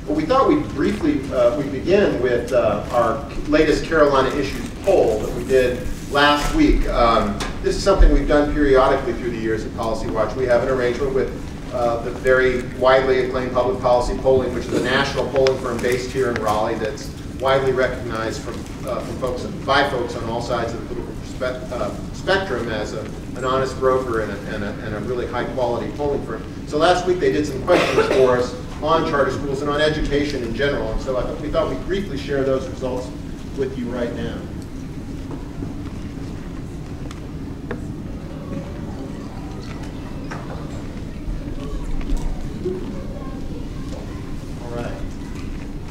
Well, we thought we'd briefly we'd begin with our latest Carolina Issues poll that we did last week. This is something we've done periodically through the years at Policy Watch. We have an arrangement with the very widely acclaimed Public Policy Polling, which is a national polling firm based here in Raleigh that's widely recognized by folks on all sides of the political spectrum as an honest broker and a really high quality polling firm. So last week they did some questions for us on charter schools and on education in general, and so we thought we'd briefly share those results with you right now. All right.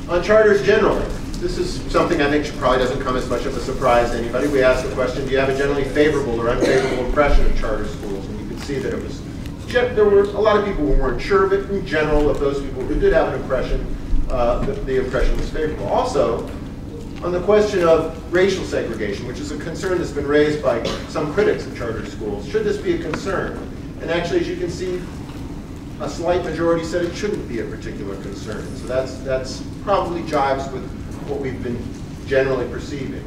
On charters generally, this is something I think probably doesn't come as much of a surprise to anybody. We asked the question, do you have a generally favorable or unfavorable impression of charter schools? And you can see that there were a lot of people who weren't sure, but in general, of those people who did have an impression, the impression was favorable. Also, on the question of racial segregation, which is a concern that's been raised by some critics of charter schools, should this be a concern? And actually, as you can see, a slight majority said it shouldn't be a particular concern. So that's probably jives with what we've been generally perceiving.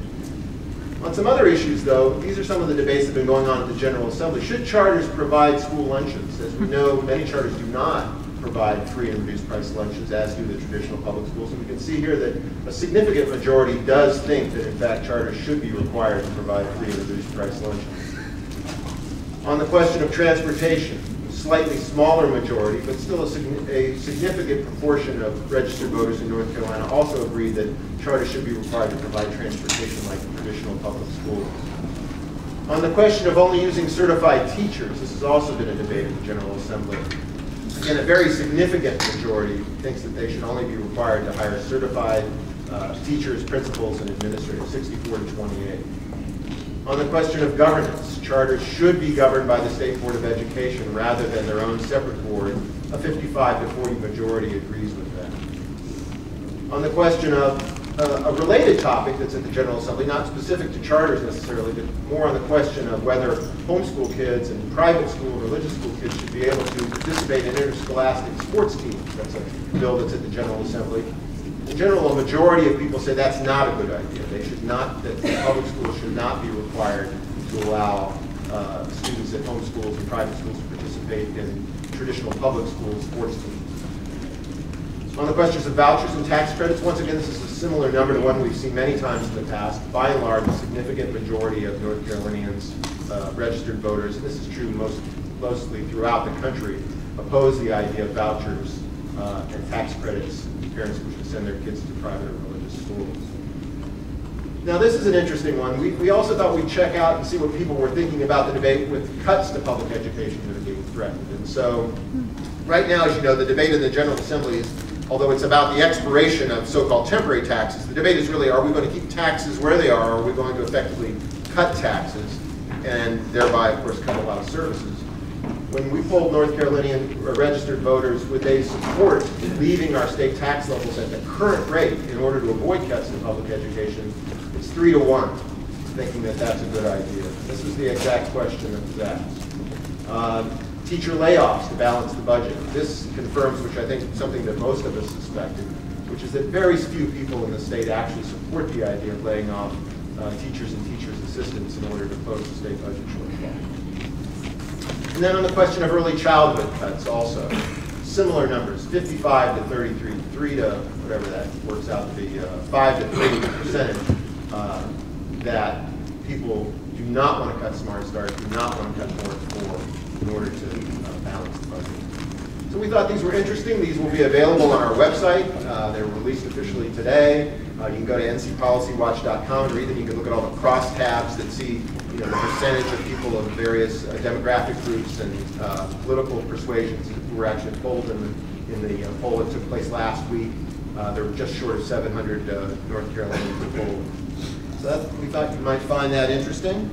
On some other issues, though, these are some of the debates that have been going on at the General Assembly. Should charters provide school lunches? As we know, many charters do not provide free and reduced price lunches, as do the traditional public schools. And we can see here that a significant majority does think that, in fact, charters should be required to provide free and reduced price lunches. On the question of transportation, a slightly smaller majority, but still a significant proportion of registered voters in North Carolina also agree that charters should be required to provide transportation like the traditional public schools. On the question of only using certified teachers, this has also been a debate at the General Assembly. Again, a very significant majority thinks that they should only be required to hire certified teachers, principals, and administrators, 64 to 28. On the question of governance, charters should be governed by the State Board of Education rather than their own separate board. A 55 to 40 majority agrees with that. On the question of a related topic that's at the General Assembly, not specific to charters necessarily, but more on the question of whether homeschool kids and private school and religious school kids should be able to participate in interscholastic sports teams. That's a bill that's at the General Assembly. In general, a majority of people say that's not a good idea. They should not, that public schools should not be required to allow students at home schools and private schools to participate in traditional public school sports teams. On the questions of vouchers and tax credits, once again, this is a similar number to one we've seen many times in the past. By and large, a significant majority of North Carolinians, registered voters, and this is true mostly throughout the country, oppose the idea of vouchers and tax credits to parents who should send their kids to private or religious schools. Now, this is an interesting one. We also thought we'd check out and see what people were thinking about the debate with cuts to public education that are being threatened. And so, right now, as you know, the debate in the General Assembly is, although it's about the expiration of so-called temporary taxes, the debate is really, are we going to keep taxes where they are, or are we going to effectively cut taxes and thereby, of course, cut a lot of services? When we polled North Carolinian registered voters, would they support leaving our state tax levels at the current rate in order to avoid cuts in public education? It's 3 to 1, thinking that that's a good idea. This is the exact question that was asked. Teacher layoffs to balance the budget. This confirms, which I think is something that most of us suspected, which is that very few people in the state actually support the idea of laying off teachers and teachers' assistants in order to close the state budget shortfall. And then on the question of early childhood cuts also, similar numbers, 55 to 33, 3 to whatever that works out to be, 5 to 30% that people do not want to cut Smart Start, do not want to cut more for in order to balance the budget. So we thought these were interesting. These will be available on our website. They were released officially today. You can go to ncpolicywatch.com and read them. You can look at all the crosstabs that see the percentage of people of various demographic groups and political persuasions who were actually polled in the poll that took place last week. There were just short of 700 North Carolinians polled. So we thought you might find that interesting.